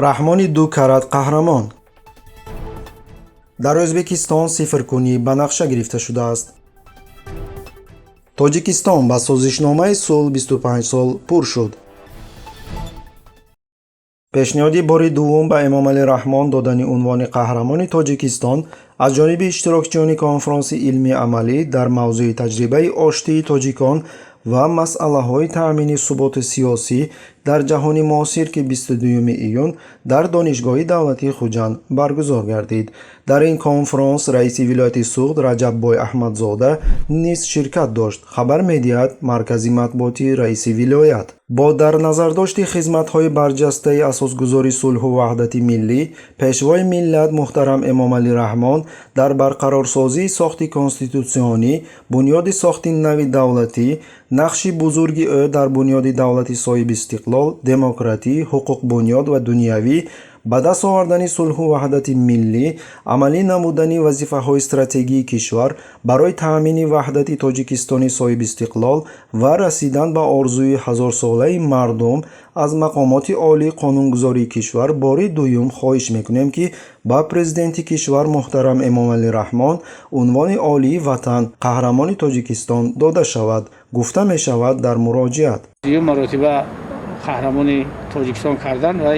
раҳмони 2 карат қаҳрамон. дар Ӯзбекистон сифркунӣ ба нақша гирифта шудааст. Тоҷикистон ба созишномаи сулҳ 25 сол пур шуд. пешниҳоди бори дуввум ба Эмомалӣ Раҳмон додани унвони қаҳрамони Тоҷикистон аз ҷониби иштирокчиёни конфронси илмии амалӣ дар мавзӯи таҷрибаи оштии тоҷикон ва масъалаҳои таъмини суботи сиёсӣ дар ҷаҳони муосир ки 22 июн дар донишгоҳи давлатии Хуҷанд баргузор гардид. дар ин конфронс раиси вилояти Суғд Раҷаббой Аҳмадзода низ ширкат дошт. хабар медиҳад маркази матбуоти раиси вилоят. бо дар назардошти хизматҳои барҷастаи асосгузори сулҳу ваҳдати миллӣ, пешвои миллат муҳтарам Эмомалӣ Раҳмон дар барқарорсозии сохти конститутсионӣ, бунёди сохти нави давлатӣ, нақши бузурги ӯ дар бунёди давлати соҳиби истиқлол, демократӣ, ҳуқуқбунёд ва дунявӣ, ба даст овардани сулҳу ваҳдати миллӣ, амалӣ намудани вазифаҳои стратегии кишвар барои таъмини ваҳдати Тоҷикистони соҳиби истиқлол ва расидан ба орзуи ҳазорсолаи мардум аз мақомоти олии қонунгузории кишвар бори дуюм хоҳиш мекунем ки ба президенти кишвар муҳтарам Эмомалӣ Раҳмон унвони олии ватан қаҳрамони Тоҷикистон дода шавад, гуфта мешавад дар муроҷиат. маротиба қаҳрамони Тоҷикистон кардан ва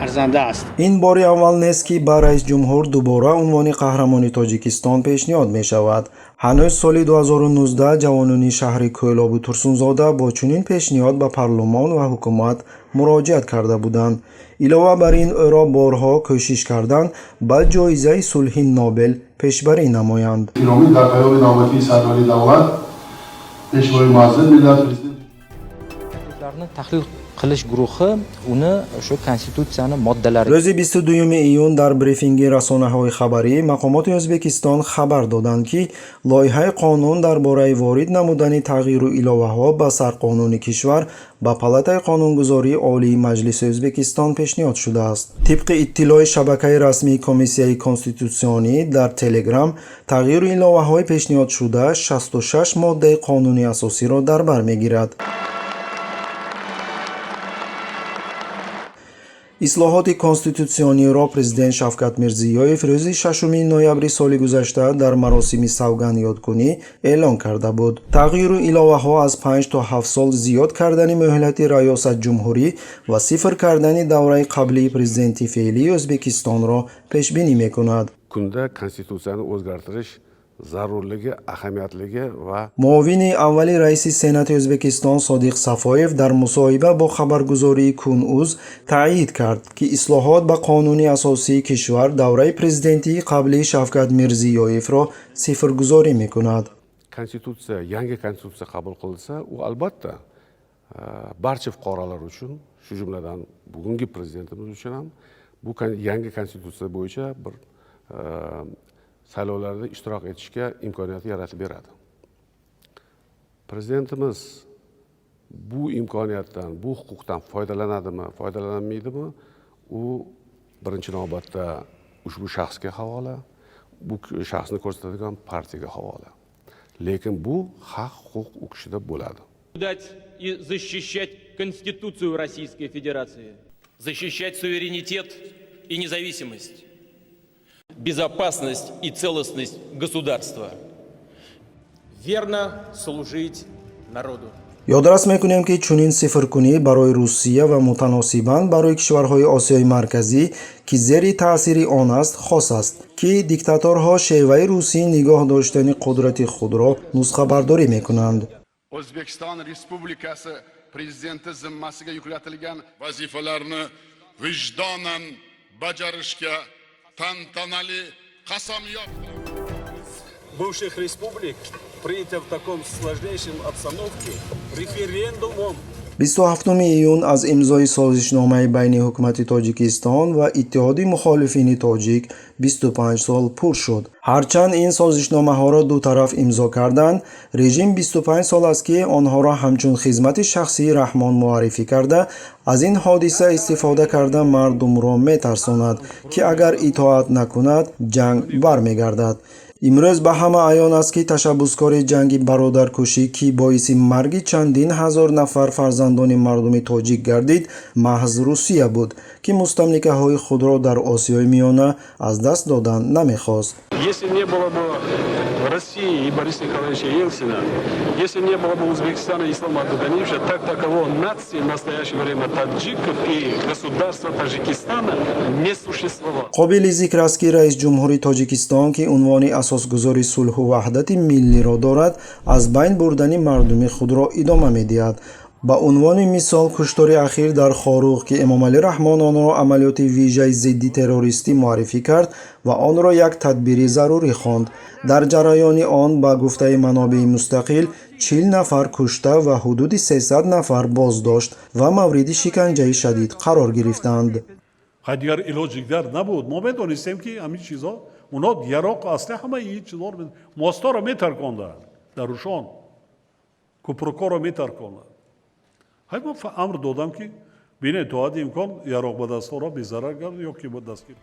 арзанда аст. ин бори аввал нест ки ба раис ҷумҳур дубора унвони қаҳрамони Тоҷикистон пешниҳод мешавад. ҳанӯз соли 2019 ҷавонони шаҳри Кӯлобу Турсунзода бо чунин пешниҳод ба парлумон ва ҳукумат муроҷиат карда буданд. илова бар ин ӯро борҳо кӯшиш карданд ба ҷоизаи сулҳи Нобел пешбарӣ намоянд. дар қаёми навбатии сардори давлат пешвои муаззин миллат prezidentlarni tahlil qilish guruhi uni o'sha konstitutsiyani moddalari рӯзи 22 июн дар брифинги расонаҳои хабарӣ мақомоти Ӯзбекистон хабар доданд ки лоиҳаи қонун дар бораи ворид намудани тағйиру иловаҳо ба сарқонуни кишвар ба палатаи қонунгузории олии маҷлиси Ӯзбекистон пешниҳод шудааст. тибқи иттилои шабакаи расмии комиссияи конститутсионӣ дар Телеграм, тағйиру иловаҳои пешниҳодшуда 66 моддаи қонуни асосиро дар бар мегирад. ислоҳоти конститутсиониро президент Шавкат Мирзиёев рӯзи 6 ноябри соли гузашта дар маросими савгандёдкунӣ эълон карда буд. тағйиру иловаҳо аз 5 то 7 сол зиёд кардани муҳлати раёсатҷумҳурӣ ва сифр кардани давраи қаблии президенти феълии Ӯзбекистонро пешбинӣ мекунад. kunda konstitutsiyani o'zgartirish zarurligi, ahamiyatligi va муовини аввали раиси Сенати Ӯзбекистон Содиқ Сафоев дар мусоҳиба бо хабаргузории Кунуз таъйид кард ки ислоҳот ба қонуни асосии кишвар давраи президентии қаблии Шавкат Мирзиёевро сифргузорӣ мекунад. yangi konstitutsiya qabul qilinsa, u albatta barcha fuqarolar uchun, shu jumladan bugungi prezidentimiz uchun ham bu yangi konstitutsiya bo'yicha bir saylovlarda ishtirok etishga imkoniyat yaratib beradi. Prezidentimiz bu imkoniyatdan, bu huquqdan foydalanadimi, foydalanmaydimi? U birinchi navbatda ushbu shaxsga havola, bu shaxsni ko'rsatadigan partiyaga havola. Lekin bu haq huquq u kishida bo'ladi. И защищать Конституцию Российской Федерации, защищать суверенитет и независимость, безопасность и целостность государства, верно служить народу. ёдрас мекунем ки чунин сифркунӣ барои Русия ва мутаносибан барои кишварҳои Осиёи марказӣ ки зери таъсири он аст хос аст ки диктаторҳо шеваи русӣ нигоҳ доштани қудрати худро нусхабардорӣ мекунанд. O'zbekiston Respublikasi Prezidenti zimmasiga yuklatilgan vazifalarni vijdonan bajarishga tantanali qasamyod. Бывших республик принято в таком сложнейшем обстановке референдумом 27 июн аз имзои созишномаи байни ҳукумати Тоҷикистон ва иттиҳоди мухолифини тоҷик 25 сол пур шуд. ҳарчанд ин созишномаҳоро ду тараф имзо карданд, режим 25 сол аст ки онҳоро ҳамчун хизмати шахсии Раҳмон муаррифӣ карда, аз ин ҳодиса истифода карда мардумро метарсонад ки агар итоат накунад, ҷанг бармегардад. имрӯз ба ҳама аён аст ки ташаббускори ҷанги бародаркушӣ ки боиси марги чандин ҳазор нафар фарзандони мардуми тоҷик гардид маҳз русия буд ки мустамликаҳои худро дар осиёи миёна аз даст додан намехост. Если не было бы России и Бориса Николаевича Ельцина, если не было бы Узбекистана и Ислама Кадырбекова, так таковой нации в настоящее время таджиков и государства Таджикистана не существовало. қобили зикр аст ки раис ҷумҳури тоҷикистон ки унвони асосгузори сулҳу ваҳдати миллиро дорад аз байн бурдани мардуми худро идома медиҳад. ба унвони мисол куштори ахир дар Хорух ки Эмомалӣ Раҳмон онро амалиёти вижаи зидди террористӣ муаррифӣ кард ва онро як тадбири зарурӣ хонд. дар ҷараёни он ба гуфтаи манобеи мустақил 40 нафар кушта ва ҳудуди 300 нафар боздошт ва мавриди шиканҷаи шадид қарор гирифтанд. дигар илоҷи дигар набуд. мо медонистем ки ҳамин чизо уно яроқ асли ҳамаи ин чизоро мосторо метарконданд дарушон кӯпрукоро метарконданд. ҳай мо амр додам ки бинед то ҳадди имкон яроқбадастҳоро безарар гардид ё ки ба дастгир